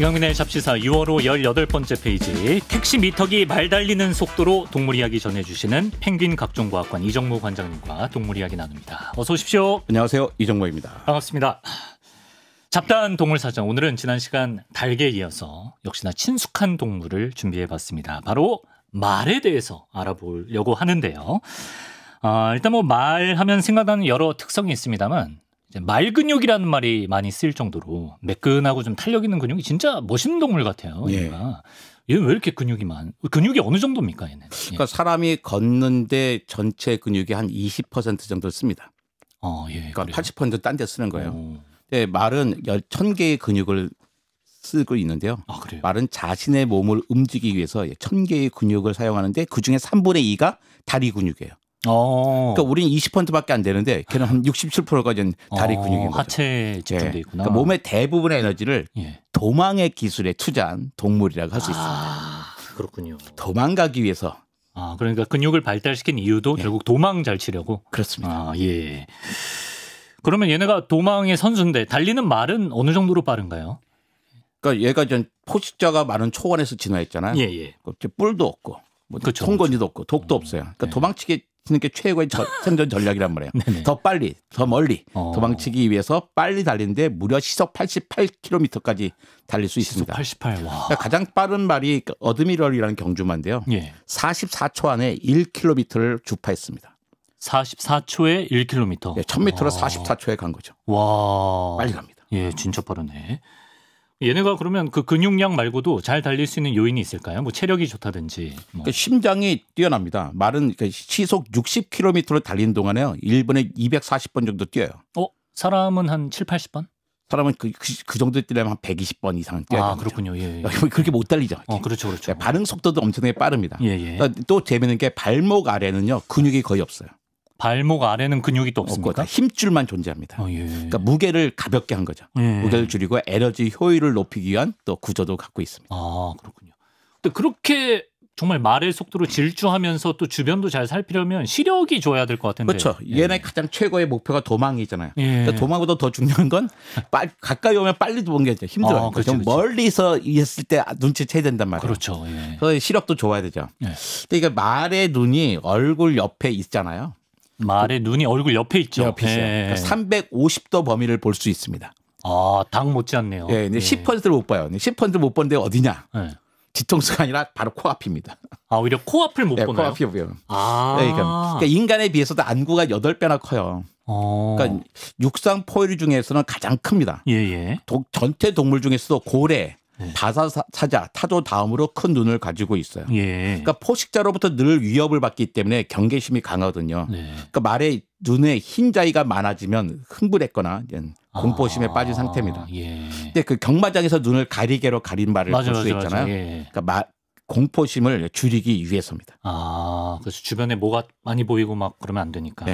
이강민의 잡시사 6월호 18번째 페이지. 택시 미터기 말 달리는 속도로 동물 이야기 전해주시는 펭귄 각종과학관 이정모 관장님과 동물 이야기 나눕니다. 어서 오십시오. 안녕하세요. 이정모입니다. 반갑습니다. 잡다한 동물사전, 오늘은 지난 시간 닭에 이어서 역시나 친숙한 동물을 준비해봤습니다. 바로 말에 대해서 알아보려고 하는데요. 일단 뭐 말하면 생각나는 여러 특성이 있습니다만 말 근육이라는 말이 많이 쓰일 정도로 매끈하고 좀 탄력 있는 근육이 진짜 멋있는 동물 같아요. 얘가. 얘는 왜 이렇게 근육이 어느 정도입니까? 얘는. 그러니까 사람이 걷는데 전체 근육이 한 20% 정도 씁니다. 예. 그러니까 80% 딴 데 쓰는 거예요. 근데 말은 1000개의 근육을 쓰고 있는데요. 그래요? 말은 자신의 몸을 움직이기 위해서 1000개의 근육을 사용하는데 그중에 3분의 2가 다리 근육이에요. 그러니까 우리는 20%밖에 안 되는데 걔는 한 67%가 다리 근육인 거죠. 하체에 집중돼 있구나. 그러니까 몸의 대부분의 에너지를 도망의 기술에 투자한 동물이라고 할 수 있습니다. 그렇군요. 도망가기 위해서. 그러니까 근육을 발달시킨 이유도 결국 도망 잘 치려고. 그렇습니다. 예. 그러면 얘네가 도망의 선수인데 달리는 말은 어느 정도로 빠른가요? 그러니까 얘가 포식자가 많은 초원에서 진화했잖아요. 예. 뿔도 없고, 그렇죠, 송곳니도 없고, 독도 없어요. 그러니까 도망치기 는 게 최고의 생존 전략이란 말이에요. 더 빨리, 더 멀리 도망치기 위해서 빨리 달리는데 무려 시속 88km까지 달릴 수 있습니다. 88. 와. 그러니까 가장 빠른 말이 어드미럴이라는 경주마인데요. 44초 안에 1km를 주파했습니다. 44초에 1km. 1000m를 44초에 간 거죠. 와. 빨리 갑니다. 예, 진짜 빠르네. 얘네가 그러면 그 근육량 말고도 잘 달릴 수 있는 요인이 있을까요? 뭐 체력이 좋다든지. 그러니까 심장이 뛰어납니다. 말은 시속 60km를 달리는 동안에요. 1분에 240번 정도 뛰어요. 사람은 한 7, 80번? 사람은 그 정도 뛰려면 한 120번 이상 뛰어야 됩니다. 그렇군요. 예. 그렇게 못 달리죠. 그렇죠. 반응 속도도 엄청나게 빠릅니다. 예. 또 재미있는 게 발목 아래는요. 근육이 거의 없어요. 발목 아래는 근육이 또 없습니까? 힘줄만 존재합니다. 예. 그러니까 무게를 가볍게 한 거죠. 무게를 줄이고 에너지 효율을 높이기 위한 또 구조도 갖고 있습니다. 그렇군요. 근데 그렇게 정말 말의 속도로 질주하면서 또 주변도 잘 살피려면 시력이 좋아야 될 것 같은데. 그렇죠. 얘네 가장 최고의 목표가 도망이잖아요. 그러니까 도망보다 더 중요한 건 가까이 오면 빨리 도망가죠. 힘들어요. 좀 멀리서 있을 때 눈치채야 된단 말이에요. 그렇죠. 그래서 시력도 좋아야 되죠. 근데 이게 말의 눈이 얼굴 옆에 있잖아요. 말의 눈이 얼굴 옆에 있죠. 옆에 있어요. 그러니까 350도 범위를 볼 수 있습니다. 닭 못지않네요. 근데 10%를 못 봐요. 10%를 못 보는데 어디냐? 뒤통수가 아니라 바로 코앞입니다. 오히려 코앞을 못 보나요? 코앞이 보여요. 그러니까 인간에 비해서도 안구가 8배나 커요. 그러니까 육상 포유류 중에서는 가장 큽니다. 전체 동물 중에서도 고래, 바사사자, 타조 다음으로 큰 눈을 가지고 있어요. 그러니까 포식자로부터 늘 위협을 받기 때문에 경계심이 강하거든요. 그러니까 말의 눈에 흰자위가 많아지면 흥분했거나 공포심에 빠진 상태입니다. 근데 그 경마장에서 눈을 가리개로 가린 말을 볼 수 있잖아요. 그러니까 공포심을 줄이기 위해서입니다. 그래서 주변에 뭐가 많이 보이고 막 그러면 안 되니까.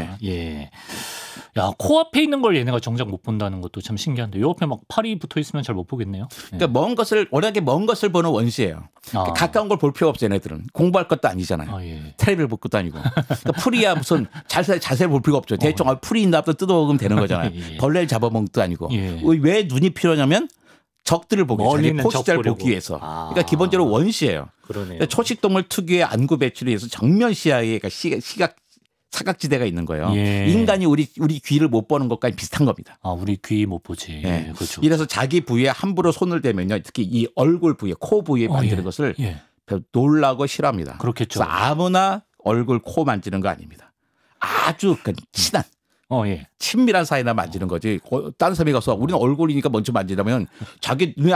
야, 코앞에 있는 걸 얘네가 정작 못 본다는 것도 참 신기한데 요 옆에 막 팔이 붙어 있으면 잘 못 보겠네요. 그러니까 워낙에 먼 것을 보는 원시예요. 가까운 걸 볼 필요 없어요, 얘네들은. 공부할 것도 아니잖아요. 텔레비를 볼 것도 아니고. 그러니까 풀이야 무슨 자세히 볼 필요가 없죠. 대충 풀이 있나 보다 뜯어먹으면 되는 거잖아요. 벌레를 잡아먹는 것도 아니고. 왜 눈이 필요하냐면 적들을 보기 위해서, 포식자를 보기 위해서. 그러니까 기본적으로 원시예요. 그러네요. 초식동물 특유의 안구 배출에 의해서 정면 시야에 사각지대가 있는 거예요. 인간이 우리 귀를 못 보는 것과 비슷한 겁니다. 우리 귀 못 보지. 그렇죠. 이래서 자기 부위에 함부로 손을 대면요, 특히 이 얼굴 부위에, 코 부위에 만지는 것을 놀라고 싫어합니다. 그렇겠죠. 그래서 아무나 얼굴, 코 만지는 거 아닙니다. 아주 친한. 친밀한 사이나 만지는 거지. 다른 사람이 가서 우리는 얼굴이니까 먼저 만지려면 자기 눈에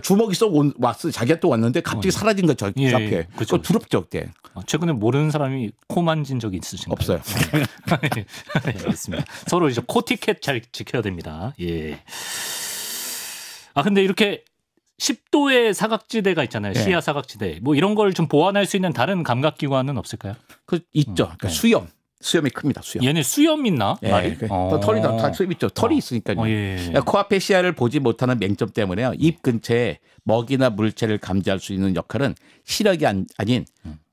주먹이 쏙 왔어. 자기가 또 왔는데 갑자기 사라진 거 앞에. 그거 두렵죠, 그때. 최근에 모르는 사람이 코 만진 적이 있으신가요? 없어요. 알겠습니다. 서로 이제 코티켓 잘 지켜야 됩니다. 근데 이렇게 10도의 사각지대가 있잖아요. 시야 사각지대. 뭐 이런 걸 좀 보완할 수 있는 다른 감각기관은 없을까요? 있죠. 그러니까 수염이 큽니다. 수염. 얘네 수염 있나? 말이? 털이 다 수염 있죠. 털이 있으니까요. 코앞에 시야를 보지 못하는 맹점 때문에요. 입 근처에 먹이나 물체를 감지할 수 있는 역할은 시력이 아닌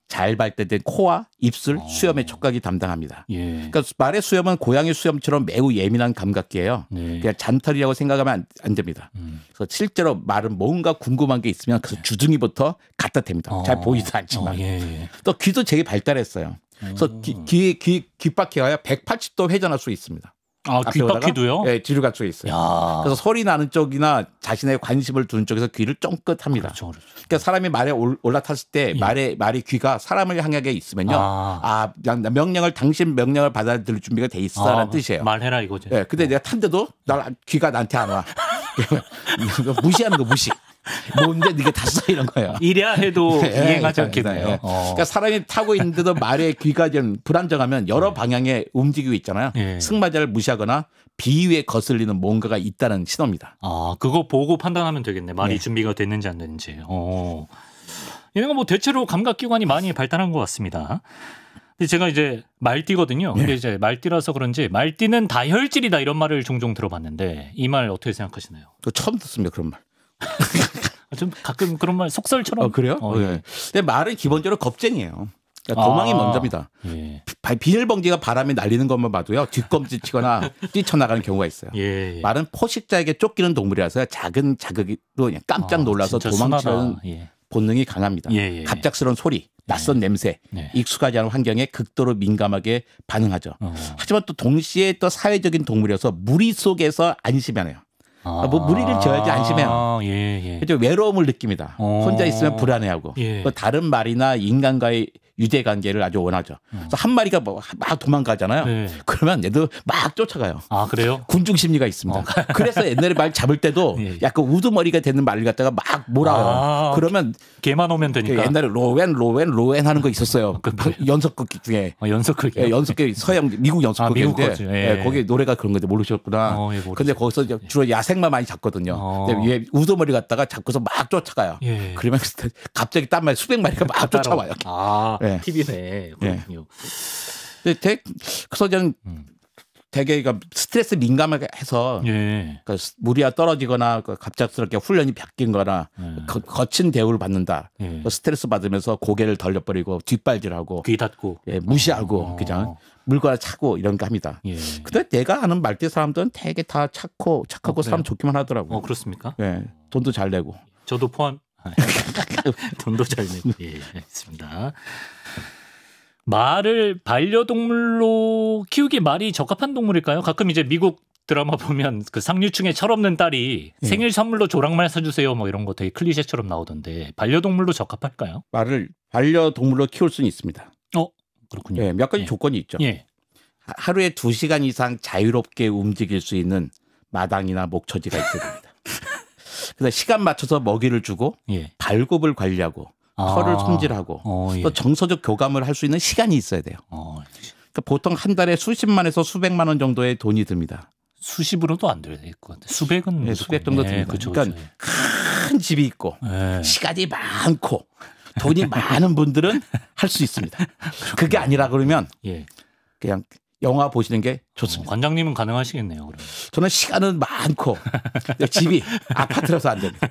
잘 발달된 코와 입술, 수염의 촉각이 담당합니다. 그러니까 말의 수염은 고양이 수염처럼 매우 예민한 감각기예요. 그냥 잔털이라고 생각하면 안 됩니다. 그래서 실제로 말은 뭔가 궁금한 게 있으면 그 주둥이부터 갖다 댑니다. 잘 보이지도 않지만. 또 귀도 되게 발달했어요. 그래서 귓바퀴가 180도 회전할 수 있습니다. 아, 귓바퀴도요? 네, 뒤로 갈 수 있어요. 야. 그래서 소리 나는 쪽이나 자신의 관심을 두는 쪽에서 귀를 쫑긋합니다. 그렇죠. 그러니까 사람이 말에 올라탔을 때 말이 귀가 사람을 향하게 있으면요. 명령을 당신 명령을 받아들일 준비가 돼 있어라는 뜻이에요. 말해라 이거죠. 네, 근데 내가 탄데도 귀가 나한테 안 와. 무시하는 거 무시. 뭔데 네가 다 써 이런 거예요. 이래야 해도 이행하지 않겠네요. 그러니까 사람이 타고 있는데도 말의 귀가 좀 불안정하면 여러 방향에 움직이고 있잖아요. 승마자를 무시하거나 비위에 거슬리는 뭔가가 있다는 신호입니다. 아, 그거 보고 판단하면 되겠네. 말이 준비가 됐는지 안 됐는지. 이런 거 뭐 대체로 감각기관이 많이 발달한 것 같습니다. 근데 제가 이제 말띠거든요. 근데 이제 말띠라서 그런지 말띠는 다혈질이다 이런 말을 종종 들어봤는데 이 말 어떻게 생각하시나요? 처음 듣습니다. 그런 말. 좀 가끔 그런 말 속설처럼. 그래요? 예. 근데 말은 기본적으로 겁쟁이에요. 그러니까 도망이 먼저입니다. 비닐봉지가 바람에 날리는 것만 봐도요. 뒷검지 치거나 뛰쳐나가는 경우가 있어요. 말은 포식자에게 쫓기는 동물이라서 작은 자극으로 그냥 깜짝 놀라서 도망치는 본능이 강합니다. 갑작스러운 소리, 낯선 냄새, 익숙하지 않은 환경에 극도로 민감하게 반응하죠. 하지만 또 동시에 또 사회적인 동물이어서 무리 속에서 안심하네요. 무리를 지어야지 안심해요. 외로움을 느낍니다. 혼자 있으면 불안해하고 또 다른 말이나 인간과의 유대 관계를 아주 원하죠. 그래서 한 마리가 막 도망가잖아요. 그러면 얘도 막 쫓아가요. 아, 그래요? 군중 심리가 있습니다. 그래서 옛날에 말 잡을 때도 약간 우두머리가 되는 말을 갖다가 막 몰아요. 그러면 개만 오면 되니까. 옛날에 로웬 하는 거 있었어요. 연속극 중에. 연속극이요? 연속극 서양 미국 연속극인데 거기 노래가 그런 건데 모르셨구나. 근데 거기서 주로 야생만 많이 잡거든요. 위에 우두머리 갖다가 잡고서 막 쫓아가요. 그러면 갑자기 딴 말 수백 마리가 막 쫓아와요. 팁이네. 그렇군요. 그래서 저는 되게 스트레스 민감하게 해서 그러니까 무리가 떨어지거나 갑작스럽게 훈련이 바뀐거나 거친 대우를 받는다. 스트레스 받으면서 고개를 돌려버리고 뒷발질하고 귀 닫고 무시하고 그냥 물건을 차고 이런 거 합니다. 근데 내가 아는 말띠 사람들은 되게 다 착하고 사람 좋기만 하더라고요. 그렇습니까? 돈도 잘 내고. 저도 포함. 돈도 잘 내고. 알겠습니다. 말을 반려동물로 키우기 말이 적합한 동물일까요? 가끔 이제 미국 드라마 보면 그 상류층의 철없는 딸이 생일 선물로 조랑말 사주세요 뭐 이런 거 되게 클리셰처럼 나오던데 반려동물로 적합할까요? 말을 반려동물로 키울 수는 있습니다. 그렇군요. 몇 가지 조건이 있죠. 하루에 2시간 이상 자유롭게 움직일 수 있는 마당이나 목처지가 있어야 됩니다. 그래서 시간 맞춰서 먹이를 주고 발굽을 관리하고 털을 손질하고 또 정서적 교감을 할 수 있는 시간이 있어야 돼요. 그러니까 보통 한 달에 수십만에서 수백만 원 정도의 돈이 듭니다. 수십으로도 안 될 것 같아요. 수백은 수백 정도 듭니다. 그러니까 큰 집이 있고 시간이 많고 돈이 많은 분들은 할 수 있습니다. 그게 아니라 그러면 그냥 영화 보시는 게 좋습니다. 관장님은 가능하시겠네요. 그러면. 저는 시간은 많고 집이 아파트라서 안 됩니다.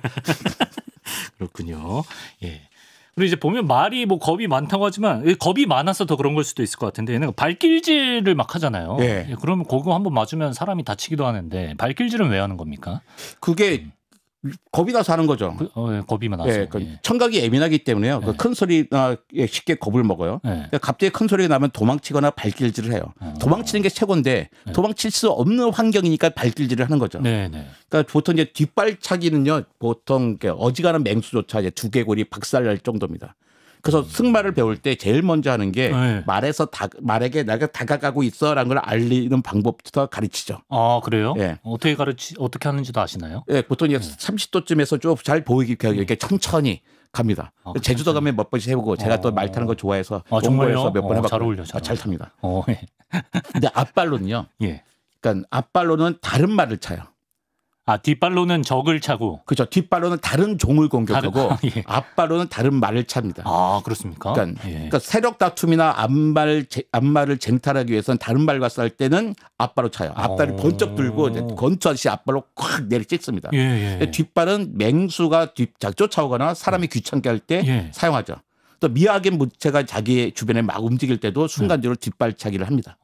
그렇군요. 그리고 이제 보면 말이 뭐 겁이 많다고 하지만 겁이 많아서 더 그런 걸 수도 있을 것 같은데 얘는 발길질을 막 하잖아요. 그러면 그거 한번 맞으면 사람이 다치기도 하는데 발길질은 왜 하는 겁니까? 그게 겁이 나서 하는 거죠. 겁이 나서. 청각이 예민하기 때문에요. 큰 소리나 쉽게 겁을 먹어요. 갑자기 큰 소리가 나면 도망치거나 발길질을 해요. 도망치는 게 최고인데 도망칠 수 없는 환경이니까 발길질을 하는 거죠. 그러니까 보통 이제 뒷발차기는요. 보통 어지간한 맹수조차 이제 두개골이 박살날 정도입니다. 그래서 승마를 배울 때 제일 먼저 하는 게 말에게 내가 다가가고 있어라는 걸 알리는 방법부터 가르치죠. 아, 그래요? 어떻게 하는지도 아시나요? 보통 이제 30도쯤에서 좀 잘 보이게 이렇게 천천히 갑니다. 제주도 가면 몇 번씩 해보고 제가 또 말 타는 거 좋아해서 동거에서 몇 번 해봤고 잘 어울려. 잘 탑니다. 근데 앞발로는요. 그러니까 앞발로는 다른 말을 차요. 뒷발로는 적을 차고. 그렇죠. 뒷발로는 다른 종을 공격하고 앞발로는 다른 말을 찹니다. 그렇습니까? 그러니까 세력 다툼이나 앞말을 쟁탈하기 위해서는 다른 말과 싸울 때는 앞발로 차요. 앞발을 번쩍 들고 이제 건투하듯이 앞발로 콱 내리 찍습니다. 뒷발은 맹수가 쫓아오거나 사람이 귀찮게 할 때 사용하죠. 또 미확인 물체가 자기 주변에 막 움직일 때도 순간적으로 뒷발차기를 합니다.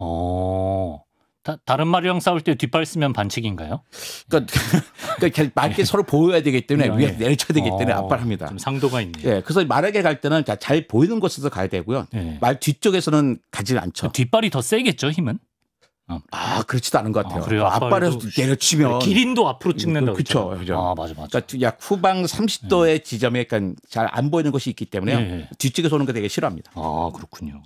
다른 말이랑 싸울 때 뒷발 쓰면 반칙인가요? 그러니까 말께 서로 보여야 되기 때문에 위에 내려쳐야 되기 때문에 압박합니다. 좀 상도가 있네요. 예, 그래서 말에게 갈 때는 잘 보이는 곳에서 가야 되고요. 말 뒤쪽에서는 가지 않죠. 뒷발이 더 세겠죠, 힘은? 그렇지도 않은 것 같아요. 그래요? 앞발에서 내려치면 기린도 앞으로 찍는다고. 그렇죠. 맞아. 그러니까 약 후방 30도의 지점에 그러니까 잘 안 보이는 곳이 있기 때문에 뒤쪽에서 오는 거 되게 싫어합니다. 그렇군요.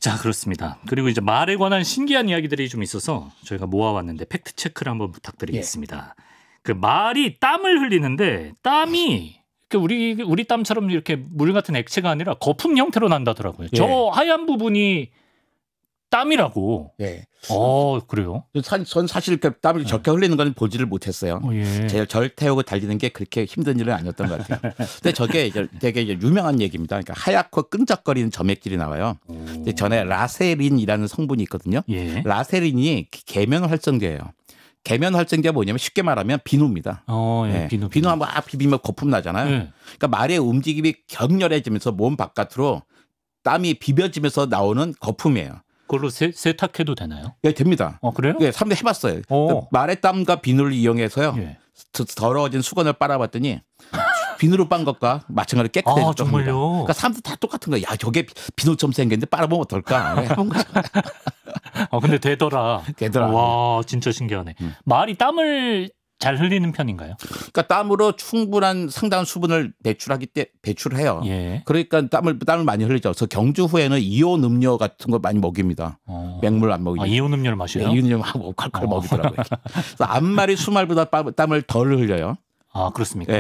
자, 그렇습니다. 그리고 이제 말에 관한 신기한 이야기들이 좀 있어서 저희가 모아왔는데 팩트 체크를 한번 부탁드리겠습니다. 그 말이 땀을 흘리는데 땀이 우리 땀처럼 이렇게 물 같은 액체가 아니라 거품 형태로 난다더라고요. 저 하얀 부분이 땀이라고. 그래요? 전 사실 땀을 적게 흘리는 건 보지를 못했어요. 절 태우고 달리는 게 그렇게 힘든 일은 아니었던 것 같아요. 근데 저게 되게 유명한 얘기입니다. 그러니까 하얗고 끈적거리는 점액질이 나와요. 전에 라세린이라는 성분이 있거든요. 라세린이 계면 활성제예요. 계면 활성제가 뭐냐면 쉽게 말하면 비누입니다. 비누 한번 비비면 거품 나잖아요. 그러니까 말의 움직임이 격렬해지면서 몸 바깥으로 땀이 비벼지면서 나오는 거품이에요. 그걸로 세탁해도 되나요? 예, 됩니다. 그래요? 예, 사람들이 해봤어요. 말의 땀과 비누를 이용해서요. 더러워진 수건을 빨아봤더니 비누로 빤 것과 마찬가지로 깨끗해졌죠. 정말요? 그러니까 사람들 다 똑같은 거예요. 저게 비누처럼 생겼는데 빨아보면 어떨까? 해본 거죠. 근데 되더라. 되더라. 와, 진짜 신기하네. 말이 땀을 잘 흘리는 편인가요? 그러니까 땀으로 충분한 상당한 수분을 배출해요. 그러니까 땀을 많이 흘리죠. 그래서 경주 후에는 이온 음료 같은 거 많이 먹입니다. 맹물 안 먹이죠. 이온 음료를 마셔요? 이온 음료 칼칼 먹이더라고요. 그래서 앞말이 수말보다 땀을 덜 흘려요. 그렇습니까?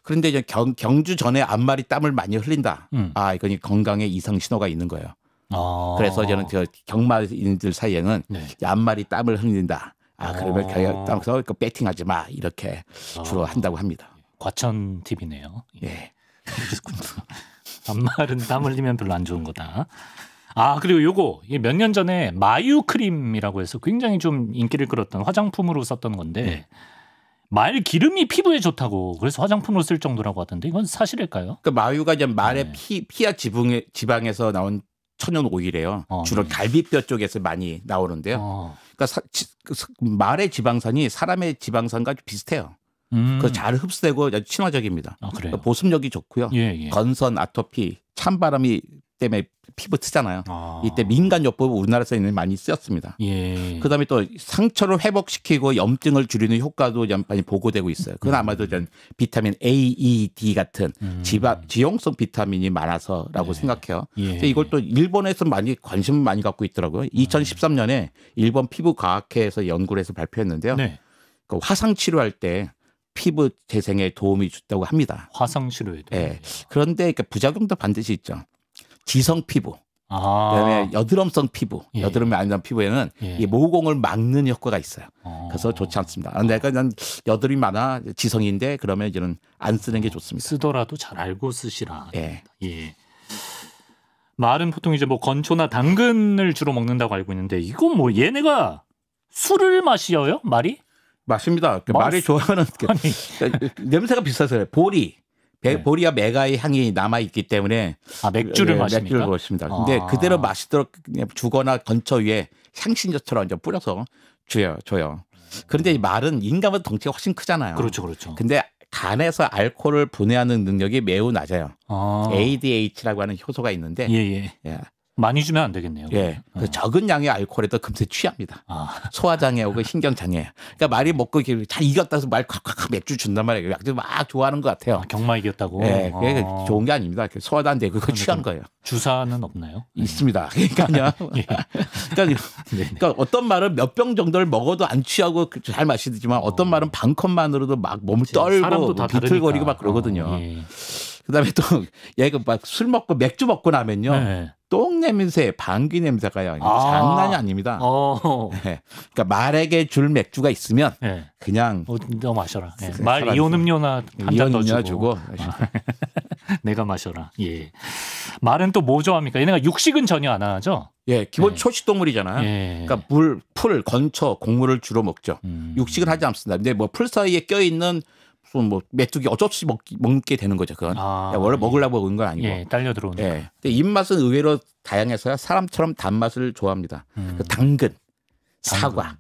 그런데 이제 경주 전에 앞말이 땀을 많이 흘린다. 이건 건강에 이상 신호가 있는 거예요. 그래서 저는 경마인들 사이에는 앞말이 땀을 흘린다. 그러면 경영당에서 배팅하지 마 이렇게 주로 한다고 합니다. 과천 팁이네요. 앞말은 땀 흘리면 별로 안 좋은 거다. 그리고 요거 몇 년 전에 마유 크림이라고 해서 굉장히 좀 인기를 끌었던 화장품으로 썼던 건데 말 기름이 피부에 좋다고 그래서 화장품으로 쓸 정도라고 하던데 이건 사실일까요? 그러니까 마유가 이제 말의 피하 지방에서 나온 천연 오일이에요. 주로 갈비뼈 쪽에서 많이 나오는데요. 그러니까 말의 지방산이 사람의 지방산과 비슷해요. 그래서 잘 흡수되고 아주 친화적입니다. 그러니까 보습력이 좋고요. 건선, 아토피, 찬바람이 때문에 피부 트잖아요. 이때 민간요법 우리나라에서 많이 쓰였습니다. 그다음에 또 상처를 회복시키고 염증을 줄이는 효과도 많이 보고되고 있어요. 그건 아마도 비타민 A, E, D 같은 지용성 비타민이 많아서라고 생각해요. 근데 이걸 또 일본에서 관심을 많이 갖고 있더라고요. 2013년에 일본 피부과학회에서 연구를 해서 발표했는데요. 그 화상 치료할 때 피부 재생에 도움이 준다고 합니다. 화상 치료에도. 그런데 부작용도 반드시 있죠. 지성 피부, 그다음에 여드름성 피부, 여드름이 안 난 피부에는 이 모공을 막는 효과가 있어요. 그래서 좋지 않습니다. 내가 난 여드름이 많아 지성인데 그러면 이제는 안 쓰는 게 좋습니다. 쓰더라도 잘 알고 쓰시라. 말은 보통 이제 건초나 당근을 주로 먹는다고 알고 있는데 이건 얘네가 술을 마셔요? 말이? 맞습니다. 말이 좋아하는 냄새가 비슷해서요. 보리와 메가의 향이 남아 있기 때문에 맥주를 마십니까? 맥주를 마십니다. 근데 그대로 마시도록 주거나 건초 위에 향신료처럼 이제 뿌려서 줘요. 그런데 이 말은 인간보다 덩치가 훨씬 크잖아요. 그렇죠. 근데 간에서 알코올을 분해하는 능력이 매우 낮아요. ADH라고 하는 효소가 있는데 많이 주면 안 되겠네요. 그 적은 양의 알코올에도 금세 취합니다. 소화장애하고 신경장애. 그러니까 말이 먹고 잘 이겼다 해서 말 콱콱 맥주 준단 말이에요. 약들 막 좋아하는 것 같아요. 경마 이겼다고? 그게 좋은 게 아닙니다. 소화도 안 되고 그거 취한 거예요. 주사는 없나요? 있습니다. 그러니까 어떤 말은 몇 병 정도를 먹어도 안 취하고 잘 마시지만 어떤 말은 반 컵만으로도 막 몸을 떨고 비틀거리고 막 그러거든요. 그다음에 또 얘가 막 술 먹고 맥주 먹고 나면요. 똥 냄새, 방귀 냄새가 장난이 아닙니다. 그러니까 말에게 줄 맥주가 있으면 그냥 너 마셔라. 말 이온 음료나 한 잔 더 주고. 내가 마셔라. 말은 또 뭐 좋아합니까? 얘네가 육식은 전혀 안 하죠? 기본 초식 동물이잖아요. 그러니까 풀, 건초, 곡물을 주로 먹죠. 육식을 하지 않습니다. 근데 풀 사이에 껴있는 뭐 메뚜기 어쩔 수 없이 먹게 되는 거죠. 그건 원래 먹으려고 먹은 건 아니고. 예, 딸려 들어오는. 예. 근데 입맛은 의외로 다양해서요. 사람처럼 단맛을 좋아합니다. 당근, 사과,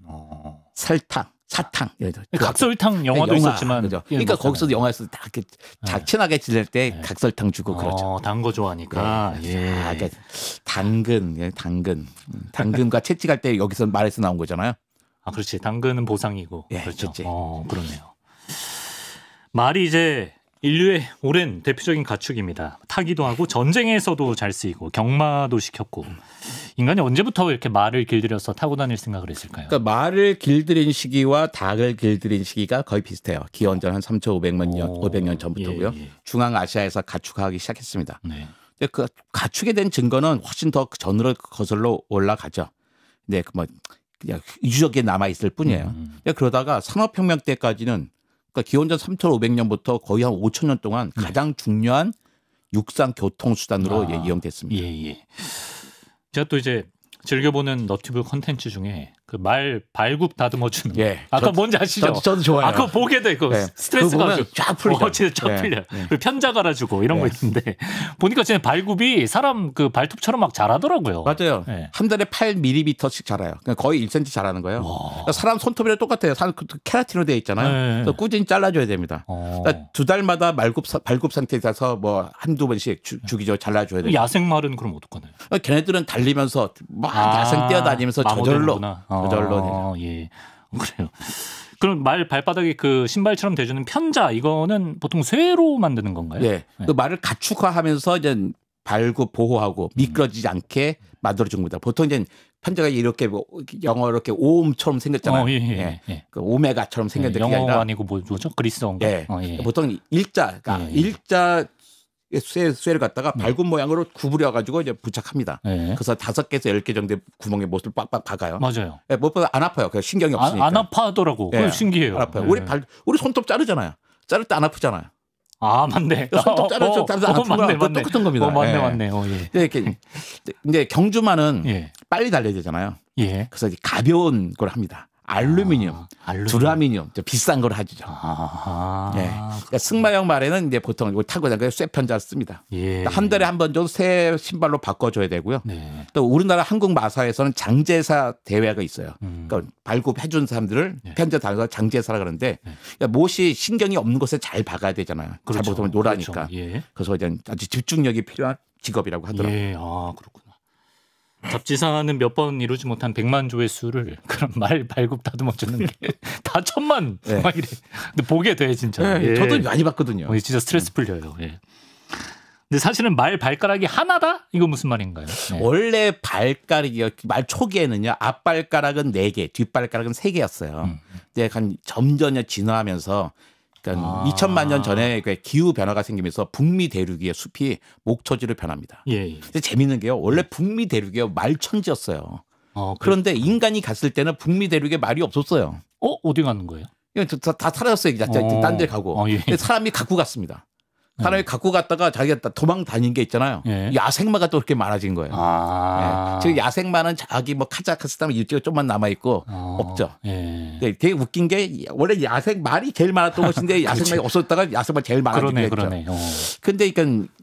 설탕, 사탕. 각설탕 영화도 있었지만. 그죠. 그러니까 거기서 영화에서 다 이렇게 친하게 지낼 때 각설탕 주고 그렇죠. 단 거 좋아하니까. 예. 당근과 채찍할 때 여기서 말에서 나온 거잖아요. 그렇지. 당근은 보상이고. 예, 그렇죠. 그렇지. 그렇네요. 말이 이제 인류의 오랜 대표적인 가축입니다. 타기도 하고 전쟁에서도 잘 쓰이고 경마도 시켰고 인간이 언제부터 이렇게 말을 길들여서 타고 다닐 생각을 했을까요? 그러니까 말을 길들인 시기와 닭을 길들인 시기가 거의 비슷해요. 기원전 한 3,500년 전부터고요. 예. 중앙아시아에서 가축화하기 시작했습니다. 네. 근데 그 가축에 대한 증거는 훨씬 더 전으로 거슬러 올라가죠. 근데 그냥 유적에 남아 있을 뿐이에요. 그러다가 산업혁명 때까지는 그러니까 기원전 3,500년부터 거의 한 5,000년 동안 가장 중요한 육상 교통 수단으로 이용됐습니다. 예. 제가 또 이제 즐겨보는 너튜브 콘텐츠 중에 그 말 발굽 다듬어 주는 거. 예. 뭔지 아시죠? 저도 좋아요. 그거 보게 돼. 스트레스가 쫙 풀려. 진짜 쫙 풀려. 그리고 편자 갈아주고 이런 거 있는데 보니까 진짜 발굽이 사람 그 발톱처럼 막 자라더라고요. 맞아요. 한 달에 8mm씩 자라요. 그러니까 거의 1cm 자라는 거예요. 그러니까 사람 손톱이랑 똑같아요. 케라틴으로 되어 있잖아요. 그래서 꾸준히 잘라줘야 됩니다. 그러니까 2달마다 발굽 상태에서 뭐 한두 번씩 주기적으로 잘라줘야 돼요. 야생말은 그럼 어떡하나요? 걔네들은 달리면서 막 야생 뛰어다니면서 저절로. 예. 그래요. 그럼 말 발바닥에 그 신발처럼 대주는 편자 이거는 보통 쇠로 만드는 건가요? 네. 그 말을 가축화하면서 이제 발굽 보호하고 미끄러지지 않게 만들어 준 겁니다. 보통 이제 편자가 이렇게 영어 이렇게 오음처럼 생겼잖아요. 예. 그 오메가처럼 생겼는데 영어 아니라 아니고 뭐죠? 그리스어인가? 예. 보통 일자 쇠를 갖다가 발굽 모양으로 구부려 가지고 이제 부착합니다. 그래서 5개에서 10개 정도의 구멍에 못을 빡빡 박아요. 맞아요. 무엇보다 안 아파요. 그냥 신경이 없으니까. 안 아파하더라고. 그거 신기해요. 안 아파요. 우리 손톱 자르잖아요. 자를 때 안 아프잖아요. 맞네. 손톱 자르면 안 아픈 거랑 똑같은 겁니다. 맞네. 근데 경주마는 빨리 달려야 되잖아요. 그래서 가벼운 걸 합니다. 알루미늄, 두라미늄, 비싼 걸 하죠. 그러니까 승마형 말에는 이제 보통 이걸 타고 다니까 쇠편자 씁니다. 한 달에 한 번 정도 새 신발로 바꿔줘야 되고요. 또 우리나라 한국 마사에서는 장제사 대회가 있어요. 그러니까 발굽 해준 사람들을 편자 달아서 장제사라 그러는데 그러니까 못이 신경이 없는 곳에 잘 박아야 되잖아요. 그렇죠. 잘못하면 노라니까. 그래서 이제 아주 집중력이 필요한 직업이라고 하더라고요. 그렇구나. 잡지사는 몇 번 이루지 못한 100만 조회수를 그런 말 발굽 다듬어주는 게 다 1,000만 막 이래. 근데 보게 돼 진짜. 저도 많이 봤거든요. 진짜 스트레스 풀려요. 근데 사실은 말 발가락이 하나다? 이거 무슨 말인가요? 원래 발가락이요. 말 초기에는요. 앞발가락은 4개, 뒷발가락은 3개였어요. 근데 한 점점 진화하면서 그러니까 2천만 년 전에 기후 변화가 생기면서 북미 대륙의 숲이 목초지로 변합니다. 근데 재밌는 게요. 원래 북미 대륙이 말천지였어요. 그런데 인간이 갔을 때는 북미 대륙에 말이 없었어요. 어디 가는 거예요? 다 사라졌어요. 딴 데 가고. 근데 사람이 갖고 갔습니다. 사람이 갖고 갔다가 자기가 도망 다닌 게 있잖아요. 야생마가 또 그렇게 많아진 거예요. 지금 야생마는 저기 뭐 카자흐스탄 이쪽에 좀만 남아 있고 없죠. 되게 웃긴 게 원래 말이 제일 많았던 것인데 야생마가 없었다가 야생마 제일 많아진 거죠. 근데 그러니까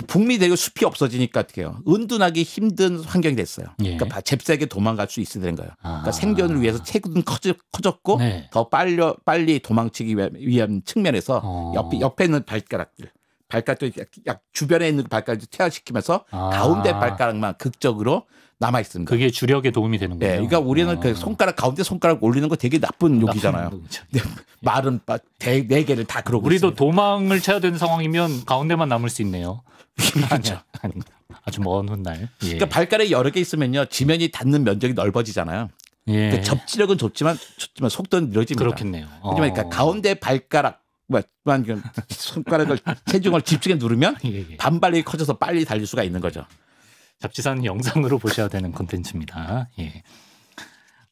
북미 대륙 숲이 없어지니까 어떻게 해요? 은둔하기 힘든 환경이 됐어요. 그러니까 잽싸게 도망갈 수 있어야 되는 거예요. 그러니까 생존을 위해서 체구는 커졌고 더 빨리 도망치기 위한 측면에서 옆에 있는 발가락도 주변에 있는 발가락을 퇴화시키면서 가운데 발가락만 극적으로 남아 있습니다. 그게 주력에 도움이 되는 거예요. 그러니까 우리는 그 가운데 손가락 올리는 거 되게 나쁜 욕이잖아요. 말은 4개를 다 그러고 우리도 있습니다. 도망을 쳐야 되는 상황이면 가운데만 남을 수 있네요. 그렇죠. 아주 먼 훗날. 그러니까 발가락이 여러 개 있으면요. 지면이 닿는 면적이 넓어지잖아요. 그러니까 접지력은 좋지만 속도는 느려집니다. 그렇겠네요. 하지만 그러니까 가운데 발가락 손가락을 체중을 집중해 누르면 반발력이 커져서 빨리 달릴 수가 있는 거죠. 잡지사는 영상으로 보셔야 되는 콘텐츠입니다.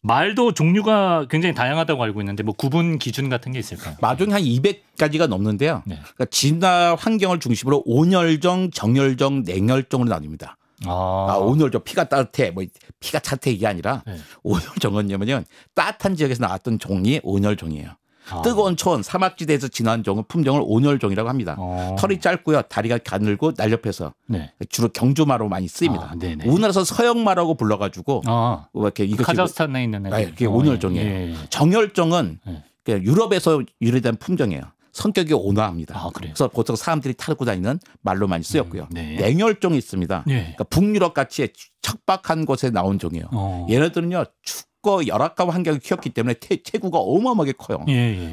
말도 종류가 굉장히 다양하다고 알고 있는데 뭐 구분 기준 같은 게 있을까요? 마종이 한 200가지가 넘는데요. 그러니까 진화 환경을 중심으로 온혈종, 정혈종, 냉혈종으로 나뉩니다. 온혈종 피가 따뜻해, 피가 차태 이게 아니라 온혈종은요 따뜻한 지역에서 나왔던 종이 온혈종이에요. 뜨거운 초원, 사막지대에서 진화한 품종을 온열종이라고 합니다. 털이 짧고요. 다리가 가늘고 날렵해서 네. 주로 경주마로 많이 쓰입니다. 우리나라에서 서역마라고 불러가지고 이렇게 카자흐스탄에 있는 애들. 이게 온열종이에요. 예. 정열종은 유럽에서 유래된 품종이에요. 성격이 온화합니다. 그래서 보통 사람들이 타고 다니는 말로 많이 쓰였고요. 냉열종이 있습니다. 그러니까 북유럽 같이 척박한 곳에 나온 종이에요. 얘네들은요 춥고 열악한 환경을 키웠기 때문에 체구가 어마어마하게 커요.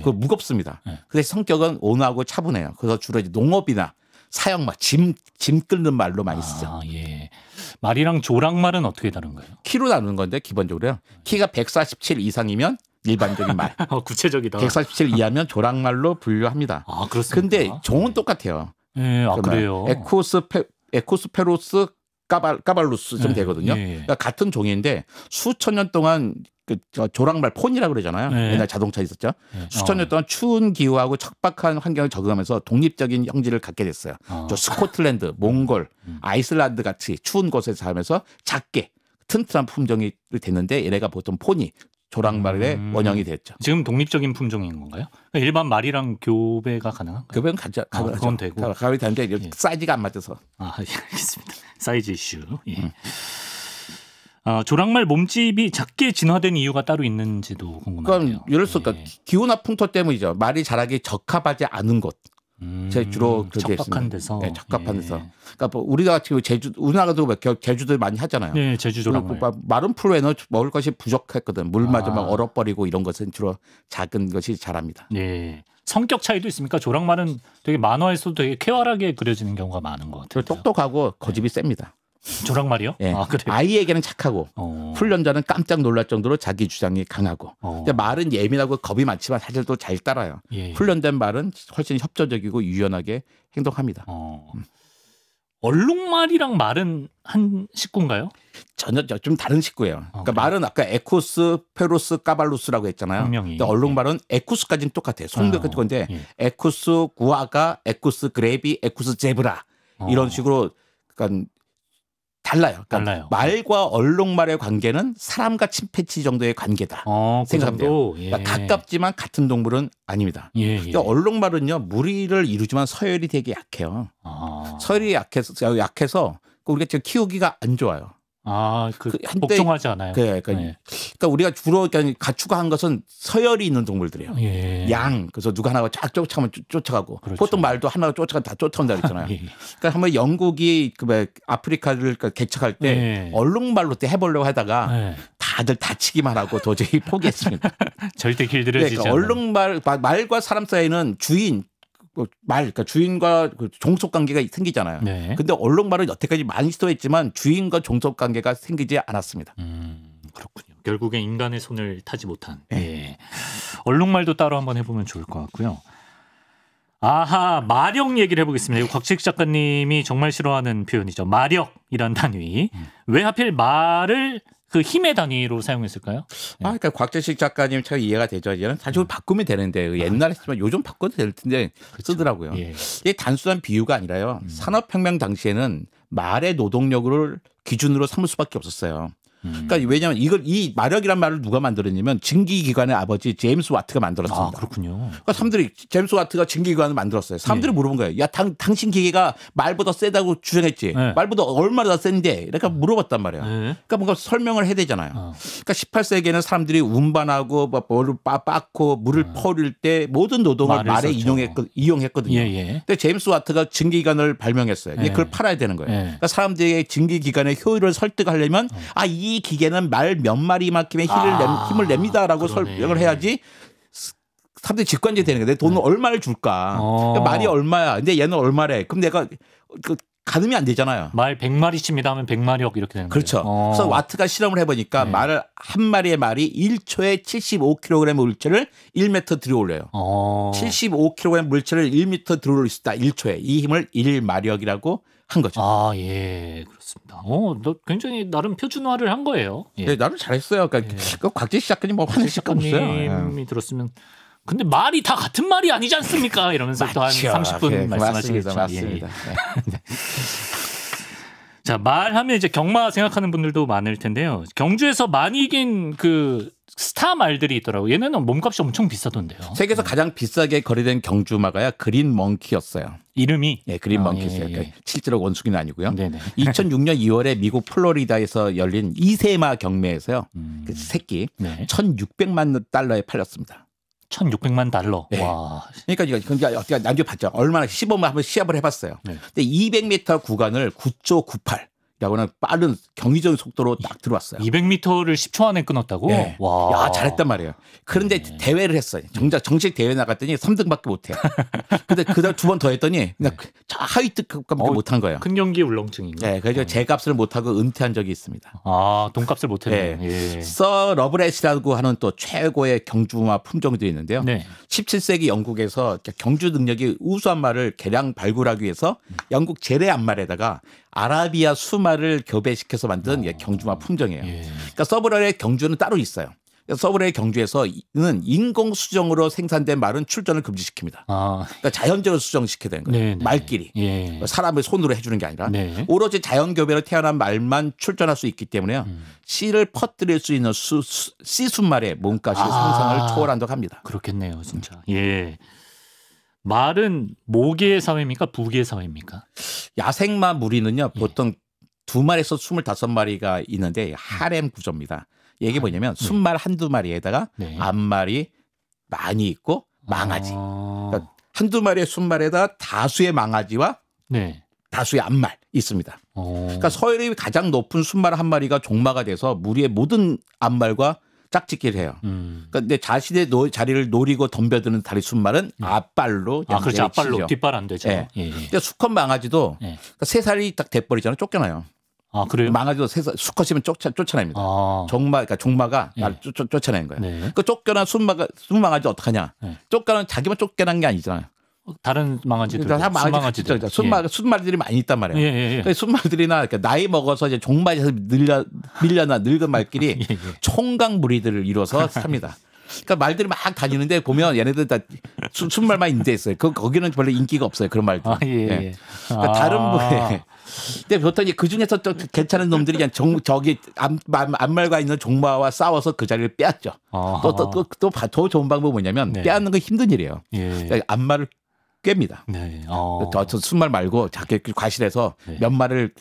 그 무겁습니다. 그래서 성격은 온화하고 차분해요. 그래서 주로 이제 농업이나 사형마, 짐 끓는 말로 많이 쓰죠. 예. 말이랑 조랑말은 어떻게 다른가요? 키로 나누는 건데 기본적으로요. 키가 147 이상이면 일반적인 말. 구체적이다. 147 이하면 조랑말로 분류합니다. 그렇습니다. 근데 종은 똑같아요. 예, 그래요. 에코스페로스 까발루스쯤 되거든요. 그러니까 같은 종인데 수천 년 동안 그 조랑말 폰이라고 그러잖아요. 옛날 자동차 있었죠. 수천 년 동안 추운 기후하고 척박한 환경을 적응하면서 독립적인 형질을 갖게 됐어요. 저 스코틀랜드, 몽골, 아이슬란드 같이 추운 곳에 살면서 작게 튼튼한 품종이 됐는데 얘네가 보통 폰이 조랑말의 원형이 됐죠. 지금 독립적인 품종인 건가요? 그러니까 일반 말이랑 교배가 가능한가요? 교배는 그건 되고. 가능이 되는데 사이즈가 안 맞아서. 예, 알겠습니다. 사이즈 이슈. 예. 조랑말 몸집이 작게 진화된 이유가 따로 있는지도 궁금해요. 그럼 예를 들어서 기후나 풍토 때문이죠. 말이 자라기 적합하지 않은 곳. 제 주로 그렇게 척박한 데서. 네, 적합한 데서. 그러니까 뭐 우리가 지금 우리나라도 제주들 많이 하잖아요. 네, 제주 조랑말. 마른 풀에는 먹을 것이 부족했거든. 물마저 막 얼어버리고 이런 것은 주로 작은 것이 자랍니다. 네. 성격 차이도 있습니까? 조랑말은 되게 만화에서도 되게 쾌활하게 그려지는 경우가 많은 것 같아요. 똑똑하고 고집이 셉니다. 조랑말이요? 네. 그래요? 아이에게는 착하고 훈련자는 깜짝 놀랄 정도로 자기 주장이 강하고 말은 예민하고 겁이 많지만 사실 또 잘 따라요. 훈련된 말은 훨씬 협조적이고 유연하게 행동합니다. 얼룩말이랑 말은 한 식구인가요? 전혀 좀 다른 식구예요. 그러니까 말은 아까 에쿠스페로스 까발루스라고 했잖아요. 근데 얼룩말은 에쿠스까지는 똑같아요. 성격 같은 건데 에쿠스 구아가, 에쿠스 그레비, 에쿠스 제브라 이런 식으로 그러니까 달라요. 그러니까 말과 얼룩말의 관계는 사람과 침팬지 정도의 관계다. 생각하면 돼요. 그러니까 가깝지만 같은 동물은 아닙니다. 그러니까 얼룩말은요 무리를 이루지만 서열이 되게 약해요. 서열이 약해서 우리가 지금 키우기가 안 좋아요. 복종하지 않아요. 그러니까 우리가 주로 가축화한 것은 서열이 있는 동물들이에요. 양, 그래서 누가 하나가 쫙 쫓아가면 쫓아가고, 보통 말도 하나가 쫓아가면 다 쫓아온다 그랬잖아요. 그러니까 한번 영국이 아프리카를 개척할 때 얼룩말로 해보려고 하다가 다들 다치기만 하고 도저히 포기했습니다. 절대 길들여지지 않는. 얼룩말, 말과 사람 사이는 그러니까 주인과 종속 관계가 생기잖아요. 근데 얼룩말은 여태까지 많이 시도했지만 주인과 종속 관계가 생기지 않았습니다. 그렇군요. 결국엔 인간의 손을 타지 못한. 얼룩말도 따로 한번 해보면 좋을 것 같고요. 마력 얘기를 해보겠습니다. 이거 곽식 작가님이 정말 싫어하는 표현이죠. 마력이란 단위. 왜 하필 말을 그 힘의 단위로 사용했을까요? 그러니까 곽재식 작가님 참 이해가 되죠. 이제는 사실 바꾸면 되는데 옛날에 했지만 요즘 바꿔도 될 텐데 쓰더라고요. 이게 단순한 비유가 아니라요. 산업혁명 당시에는 말의 노동력을 기준으로 삼을 수밖에 없었어요. 그러니까 왜냐하면 이 마력이란 말을 누가 만들었냐면 증기기관의 아버지 제임스 와트가 만들었습니다. 그렇군요. 그러니까 사람들이 제임스 와트가 증기기관을 만들었어요. 사람들이 물어본 거예요. 야, 당신 기계가 말보다 세다고 주장했지. 말보다 얼마나 더 센데? 그러니까 물어봤단 말이에요. 그러니까 뭔가 설명을 해야 되잖아요. 그러니까 18세기에는 사람들이 운반하고 뭐를 빻고 물을 퍼릴 때 모든 노동을 말에 이용했거든요. 근데 제임스 와트가 증기기관을 발명했어요. 그걸 팔아야 되는 거예요. 그러니까 사람들의 증기기관의 효율을 설득하려면 이 기계는 말 몇 마리만큼의 힘을 냅니다라고 설명을 해야지 사람들이 직관적이 되는 거예요. 내 돈을 얼마를 줄까? 말이 얼마야? 근데 얘는 얼마래? 그럼 내가 가늠이 안 되잖아요. 말 100마리씩입니다 하면 100마력 이렇게 되는 거예요. 그렇죠. 그래서 와트가 실험을 해보니까 말을 한 마리의 말이 1초에 75kg 물체를 1m 들어 올려요. 75kg 물체를 1m 들어 올릴 수 있다. 1초에. 이 힘을 1마력이라고 한 거죠. 그렇습니다. 너 굉장히 나름 표준화를 한 거예요. 나름 잘했어요. 그러니까 곽재식 작가님 뭐 화낼 시간 없어요. 님이 들었으면 근데 말이 다 같은 말이 아니지 않습니까? 이러면서 또 한 30분 말씀하시겠죠. 맞습니다. 자, 말하면 이제 경마 생각하는 분들도 많을 텐데요. 경주에서 많이 이긴 그 스타 말들이 있더라고요. 얘네는 몸값이 엄청 비싸던데요. 세계에서 가장 비싸게 거래된 경주마가 그린 멍키였어요. 이름이? 예, 그린 멍키였어요. 그러니까 실제로 원숭이는 아니고요. 네네. 2006년 2월에 미국 플로리다에서 열린 이세마 경매에서요. 그 새끼 네. 1,600만 달러에 팔렸습니다. 1,600만 달러. 네. 와. 그러니까 어떻게 나중에 봤죠. 얼마나 시범을 한번 시합을 해봤어요. 네. 근데 200m 구간을 9초 98. 라고는 빠른 경이적인 속도로 딱 들어왔어요. 200m를 10초 안에 끊었다고? 네. 와. 야, 잘했단 말이에요. 그런데 네. 대회를 했어요. 정식 대회 나갔더니 3등밖에 못해요. 근데 그다음 2번 더 했더니 그냥 네. 하위 등급밖에 못한 거예요. 큰 경기 울렁증인가? 네, 그래서 제 값을 못하고 은퇴한 적이 있습니다. 아, 돈값을 못했네요. 네. 서 러브렛이라고 하는 또 최고의 경주마 품종도 있는데요. 네. 17세기 영국에서 경주 능력이 우수한 말을 개량 발굴하기 위해서 영국 제레 암말에다가 아라비아 수말을 교배시켜서 만든 경주마 품종이에요. 예. 그러니까 서브렐의 경주는 따로 있어요. 서브렐 경주에서는 인공 수정으로 생산된 말은 출전을 금지시킵니다. 그러니까 자연적으로 수정시켜야 되는 거예요. 네네. 말끼리. 예. 사람을 손으로 해주는 게 아니라 네. 오로지 자연교배로 태어난 말만 출전할 수 있기 때문에요. 씨를 퍼뜨릴 수 있는 씨순말의 몸값이 상상을 초월한다고 합니다. 그렇겠네요. 진짜. 예. 말은 모계의 사회입니까? 부계의 사회입니까? 야생마 무리는요. 보통 2마리에서 25마리가 있는데 하렘 구조입니다. 이게 뭐냐면 순말 한두 마리에다가 네. 암말이 많이 있고 망아지. 그러니까 한두 마리의 순말에다 다수의 망아지와 네. 다수의 암말 있습니다. 그러니까 서열이 가장 높은 순말 한 마리가 종마가 돼서 무리의 모든 암말과 짝짓기를 해요. 그러니까 내 자신의 자리를 노리고 덤벼드는 다리 순말은 앞발로. 그렇죠. 앞발로 뒷발 안 되죠. 네. 예. 근데 수컷 망아지도 그러니까 3살이 딱 돼버리잖아요. 쫓겨나요. 아, 그래요? 망아지도 수컷이면 쫓아냅니다. 그러니까 종마가 나를 쫓아내는 거예요. 네. 그 쫓겨난 순망아지 어떡하냐. 네. 쫓겨난 자기만 쫓겨난 게 아니잖아요. 다른 망아지들. 순망아지들. 순말들이 많이 있단 말이에요. 예. 순말들이나 나이 먹어서 이제 종마에서 밀려난 늙은 말끼리 총각 무리들을 이뤄서 삽니다. 그러니까 말들이 막 다니는데 보면 얘네들 다 순말만 있는 데 있어요. 거기는 별로 인기가 없어요. 그런 말들. 예. 그러니까 다른 무리. 근데 보통 그 중에서 또 괜찮은 놈들이 그냥 저기 암말과 있는 종마와 싸워서 그 자리를 빼앗죠. 또 더 좋은 방법은 뭐냐면 네. 빼앗는 건 힘든 일이에요. 그러니까 암말을 꿰입니다. 네. 저 순말 말고 자기 과실에서 네. 몇 마리를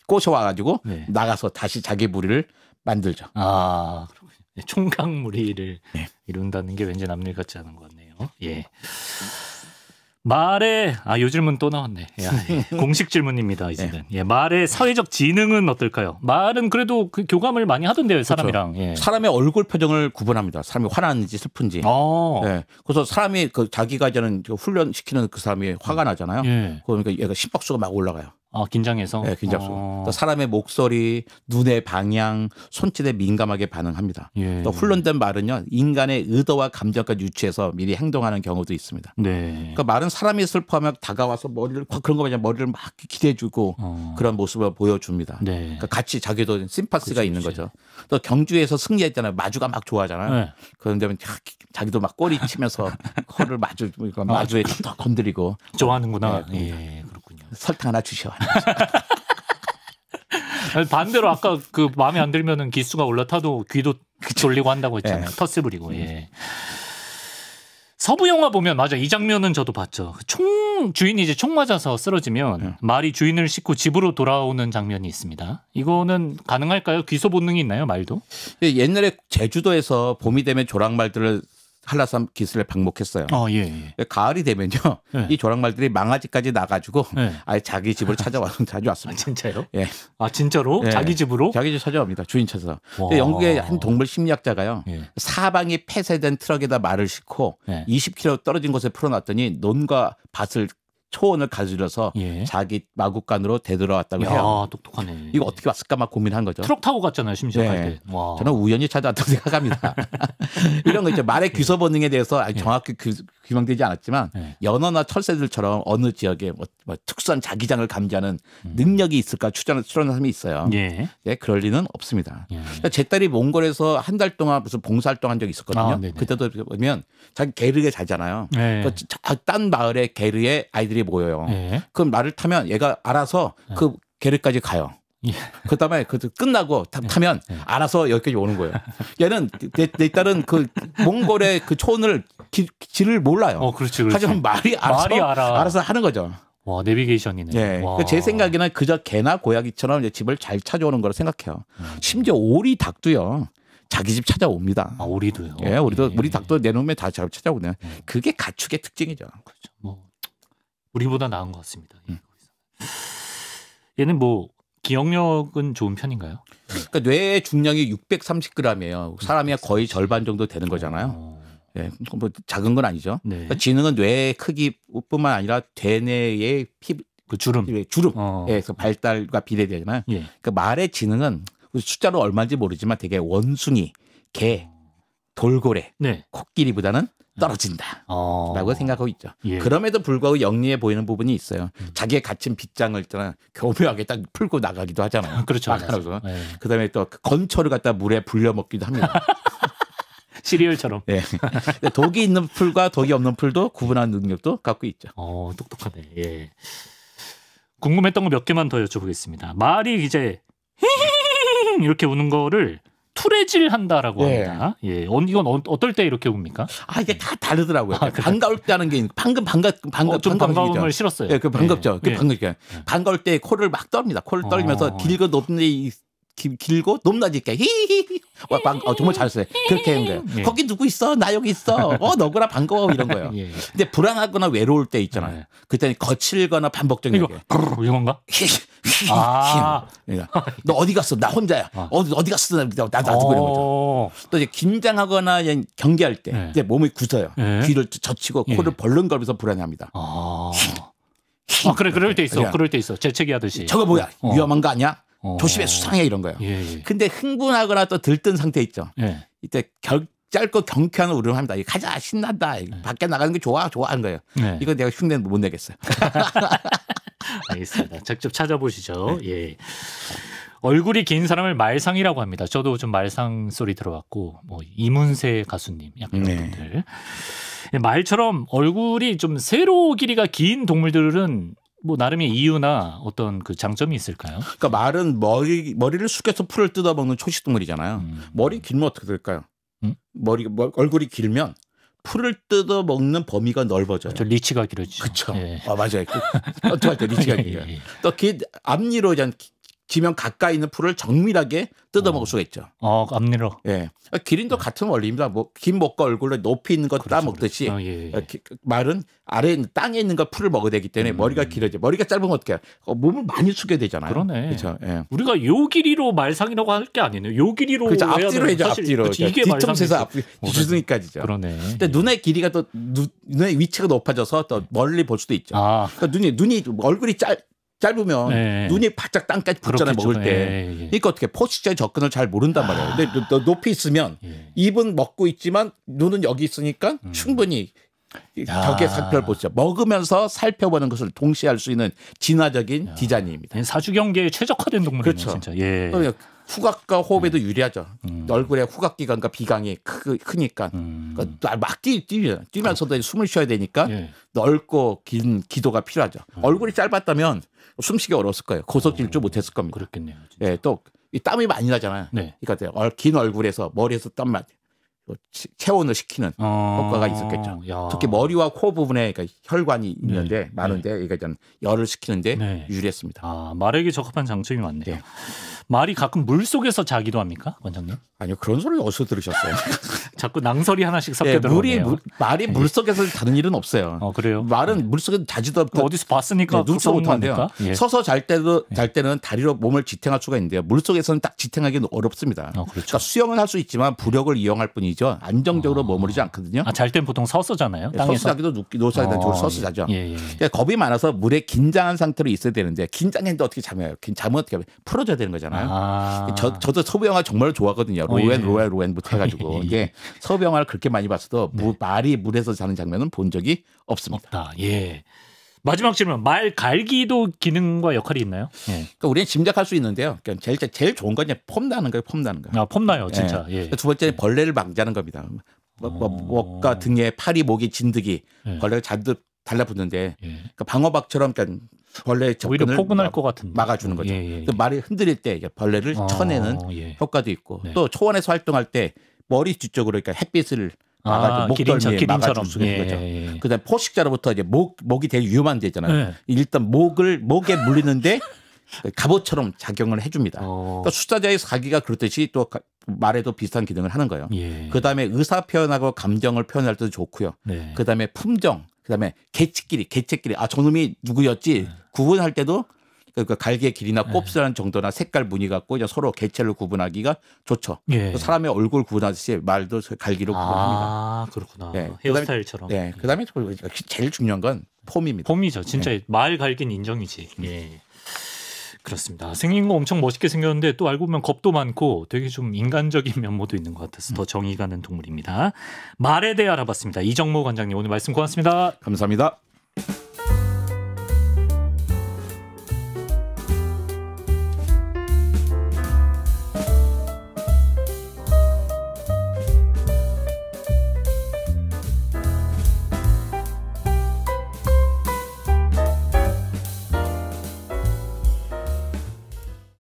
꼬셔와가지고 네. 나가서 다시 자기 무리를 만들죠. 그렇군요. 총각 무리를 네. 이룬다는 게 왠지 남일 같지 않은 것 같네요. 예. 말의 요 질문 또 나왔네. 공식 질문입니다. 이제는. 예, 말의 사회적 지능은 어떨까요? 말은 그래도 그 교감을 많이 하던데요, 사람이랑. 그렇죠. 예. 사람의 얼굴 표정을 구분합니다. 사람이 화나는지 슬픈지. 예. 그래서 사람이 자기가 저는 훈련시키는 그 사람이 화가 나잖아요. 예. 그러니까 얘가 심박수가 막 올라가요. 긴장해서? 네, 긴장수. 사람의 목소리, 눈의 방향, 손짓에 민감하게 반응합니다. 예. 또 훈련된 말은요, 인간의 의도와 감정까지 유추해서 미리 행동하는 경우도 있습니다. 네. 그러니까 말은 사람이 슬퍼하면 다가와서 그런 거 마냥 머리를 막 기대주고 그런 모습을 보여줍니다. 네. 그러니까 같이 자기도 심파스가 있는 거죠. 또 경주에서 승리했잖아요. 마주가 막 좋아하잖아요. 네. 그런데 자기도 막 꼬리 치면서 코를 마주에 더 건드리고. 좋아하는구나. 네. 예, 그렇군요. 설탕 하나 주셔. 반대로 아까 그 마음에 안 들면은 기수가 올라타도 귀도 돌리고 한다고 했잖아요. 텃세 부리고. 예. 서부 영화 보면 맞아 이 장면은 저도 봤죠. 주인이 이제 총 맞아서 쓰러지면 말이 주인을 싣고 집으로 돌아오는 장면이 있습니다. 이거는 가능할까요? 귀소 본능이 있나요, 말도? 옛날에 제주도에서 봄이 되면 조랑말들을 한라산 기슭에 방목했어요. 예. 가을이 되면요, 이 조랑말들이 망아지까지 나가지고 아예 자기 집으로 찾아와서 자주 왔습니다. 진짜요? 예. 진짜로? 자기 집으로? 자기 집 찾아옵니다. 주인 찾아서. 근데 영국의 한 동물 심리학자가요, 사방이 폐쇄된 트럭에다 말을 싣고 20km 떨어진 곳에 풀어놨더니 논과 밭을 초원을 가지러서 자기 마구간으로 되돌아왔다고 해요. 똑똑하네. 이거 어떻게 왔을까 막 고민한 거죠. 트럭 타고 갔잖아요, 심지어 갈 때. 와. 저는 우연히 찾아왔다고 생각합니다. 이런 거 있죠. 말의 귀소 본능에 대해서 정확히 규명되지 않았지만 연어나 철새들처럼 어느 지역에 뭐 특수한 자기장을 감지하는 능력이 있을까 추론하는 사람이 있어요. 그럴 리는 없습니다. 그러니까 제 딸이 몽골에서 한 달 동안 무슨 봉사활동한 적이 있었거든요. 그때도 보면 자기 게르에 자잖아요. 딴 마을의 게르에 아이들이 모여요. 그럼 말을 타면 얘가 알아서 그 게르까지 가요. 예. 그다음에 그 끝나고 타면 알아서 여기까지 오는 거예요. 얘는 내 딸은 그 몽골의 그 촌을 길을 몰라요. 그렇지. 하지만 말이 알아서 하는 거죠. 와, 내비게이션이네. 예. 제 생각에는 그저 개나 고양이처럼 이제 집을 잘 찾아오는 거라 생각해요. 심지어 오리 닭도요. 자기 집 찾아옵니다. 아, 오리도요. 예, 우리 닭도 내놓으면 다 잘 찾아오네요. 그게 가축의 특징이죠. 그렇죠. 뭐 우리보다 나은 것 같습니다. 얘는 뭐 기억력은 좋은 편인가요? 그러니까 뇌의 중량이 630g이에요. 사람이 거의 절반 정도 되는 거잖아요. 예, 뭐 작은 건 아니죠. 네. 그러니까 지능은 뇌의 크기뿐만 아니라 대뇌의 주름, 그래서 발달과 비례되잖아요. 예. 그러니까 말의 지능은 숫자로 얼마인지 모르지만 되게 원숭이, 개, 돌고래, 코끼리보다는 떨어진다라고 생각하고 있죠. 예. 그럼에도 불구하고 영리해 보이는 부분이 있어요. 자기의 갇힌 빗장을 있잖아 교묘하게 딱 풀고 나가기도 하잖아요. 그렇죠. 그다음에 또 건초를 갖다 물에 불려 먹기도 합니다. 시리얼처럼. 네. 독이 있는 풀과 독이 없는 풀도 구분하는 능력도 갖고 있죠. 똑똑하네. 예. 궁금했던 거 몇 개만 더 여쭤보겠습니다. 말이 이제 이렇게 우는 거를 투레질 한다라고 합니다. 예. 이건 어떨 때 이렇게 웁니까? 이게 다 다르더라고요. 반가울 때 하는 게 좀 반가움을 싫었어요. 예, 반갑죠. 반가울 때 코를 막 떨립니다. 코를 떨리면서 길고 높낮이게 히히히 정말 잘했어요. 그렇게 하는 거예요. 거기 누구 있어? 나 여기 있어. 너구나 반가워 이런 거예요. 근데 불안하거나 외로울 때 있잖아요. 그때는 거칠거나 반복적인 게 이건가? 너 어디 갔어? 나 혼자야. 어디 갔어? 나 놔두고 이런 거죠. 또 이제 긴장하거나 경계할 때 이제 몸이 굳어요. 귀를 젖히고 코를 벌렁거리면서 불안해합니다. 그럴 때 있어. 그럴 때 있어. 재채기 하듯이. 저거 뭐야? 위험한 거 아니야? 조심해 수상해 이런 거예요. 근데 흥분하거나 또 들뜬 상태 있죠. 이때 짧고 경쾌한 울음을 합니다. 가자 신난다. 밖에 나가는 게 좋아 하는 거예요. 이거 내가 흉내는 못 내겠어요. 알겠습니다. 직접 찾아보시죠. 예. 얼굴이 긴 사람을 말상이라고 합니다. 저도 좀 말상 소리 들어봤고 뭐 이문세 가수님 약간 이런 분들. 말처럼 얼굴이 좀 세로 길이가 긴 동물들은 뭐 나름의 이유나 어떤 그 장점이 있을까요? 그러니까 말은 머리를 숙여서 풀을 뜯어먹는 초식동물이잖아요. 머리 길면 어떻게 될까요? 얼굴이 길면 풀을 뜯어먹는 범위가 넓어져요. 리치가 길어지죠. 그렇죠. 맞아요. 어떻게 할 때 리치가 길어요. 또 앞니로 지면 가까이 있는 풀을 정밀하게 뜯어먹을 수가 있죠. 앞니로. 예. 기린도 같은 원리입니다. 뭐 긴 목과 얼굴로 높이 있는 거 따먹듯이 말은 아래 땅에 있는 거 풀을 먹어야 되기 때문에 머리가 길어져. 머리가 짧으면 어떻게 해요? 몸을 많이 숙여야 되잖아요. 그러네. 그렇죠. 예. 우리가 요 길이로 말상이라고 할 게 아니네요. 요 길이로 그렇죠. 앞뒤로 해야죠. 앞뒤로. 이게 뒤통수에서 주둥이까지죠. 그러네. 근데 눈의 길이가 또 눈의 위치가 높아져서 또 멀리 볼 수도 있죠. 그러니까 눈이 얼굴이 짧으면 눈이 바짝 땅까지 붙잖아요. 먹을 때. 그러니까 어떻게 포식자의 접근을 잘 모른단 말이에요. 근데 높이 있으면 입은 먹고 있지만 눈은 여기 있으니까 충분히 벽에 살펴보죠. 먹으면서 살펴보는 것을 동시에 할 수 있는 진화적인 디자인입니다. 사주경계에 최적화된 동물이네요. 그렇죠. 진짜. 후각과 호흡에도 유리하죠. 얼굴에 후각기관과 비강이 크니까 그러니까 막 뛰면서도 숨을 쉬어야 되니까 넓고 긴 기도가 필요하죠. 얼굴이 짧았다면 숨쉬기 어려웠을 거예요. 고소질주 못했을 겁니다. 그렇겠네요. 또 땀이 많이 나잖아요. 그러니까 긴 얼굴에서 머리에서 땀만 체온을 식히는 효과가 있었겠죠. 특히 머리와 코 부분에 그러니까 혈관이 있는데 많은데 이게 열을 식히는데 유리했습니다. 말에게 적합한 장점이 많네요. 말이 가끔 물 속에서 자기도 합니까, 원장님? 아니요, 그런 소리 어디서 들으셨어요? 자꾸 낭설이 하나씩 섞여 들어오네요. 말이 물 속에서 자는 일은 없어요. 그래요? 말은 물 속에서 자지도 어디서 봤으니까 눈치 못한대요. 서서 잘 때는 다리로 몸을 지탱할 수가 있는데요. 물 속에서는 딱 지탱하기는 어렵습니다. 그러니까 수영은 할 수 있지만 부력을 이용할 뿐이죠. 안정적으로 머무르지 않거든요. 잘 때는 보통 서서 자나요? 서서 자기도 노사기도 서서 자죠. 겁이 많아서 물에 긴장한 상태로 있어야 되는데 긴장했는데 어떻게 잠을 어떻게 하면 풀어줘야 되는 거잖아요. 저도 서부 영화 정말 좋아하거든요. 로엔부터 해가지고 이게 서부 영화를 그렇게 많이 봤어도 말이 물에서 자는 장면은 본 적이 없습니다. 마지막 질문. 말 갈기도 기능과 역할이 있나요? 그러니까 우리는 짐작할 수 있는데요. 그러니까 제일 좋은 건 폼 나는 거예요. 폼 나는 거. 폼 나요, 진짜. 두 번째는 벌레를 방지하는 겁니다. 목과 등에 팔이, 목이, 진드기 벌레가 잔뜩 달라붙는데 그러니까 방어박처럼 그러니까 벌레 오히려 접근을 포근할 것 같은데 막아주는 거죠. 예. 말이 흔들릴 때 벌레를 쳐내는 효과도 있고 또 초원에서 활동할 때 머리 뒤쪽으로 그러니까 햇빛을 막아주고 목덜미에 막아줄 수가 있는 거죠. 그다음에 포식자로부터 이제 목이 되게 위험한 데잖아요. 일단 목에 물리는데 갑옷처럼 작용을 해줍니다. 그러니까 수사자의 사기가 그렇듯이 또 말에도 비슷한 기능을 하는 거예요. 그다음에 의사 표현하고 감정을 표현할 때도 좋고요. 그다음에 품종, 그다음에 개체끼리 저놈이 누구였지 구분할 때도 그 갈기의 길이나 곱슬한 정도나 색깔 무늬 갖고 이제 서로 개체를 구분하기가 좋죠. 사람의 얼굴 구분하듯이 말도 갈기로 구분합니다. 아 그렇구나. 헤어스타일처럼. 그다음에 제일 중요한 건 폼입니다. 폼이죠. 진짜 말 갈기는 인정이지. 그렇습니다. 생긴 거 엄청 멋있게 생겼는데 또 알고 보면 겁도 많고 되게 좀 인간적인 면모도 있는 것 같아서 더 정이 가는 동물입니다. 말에 대해 알아봤습니다. 이정모 관장님 오늘 말씀 고맙습니다. 감사합니다.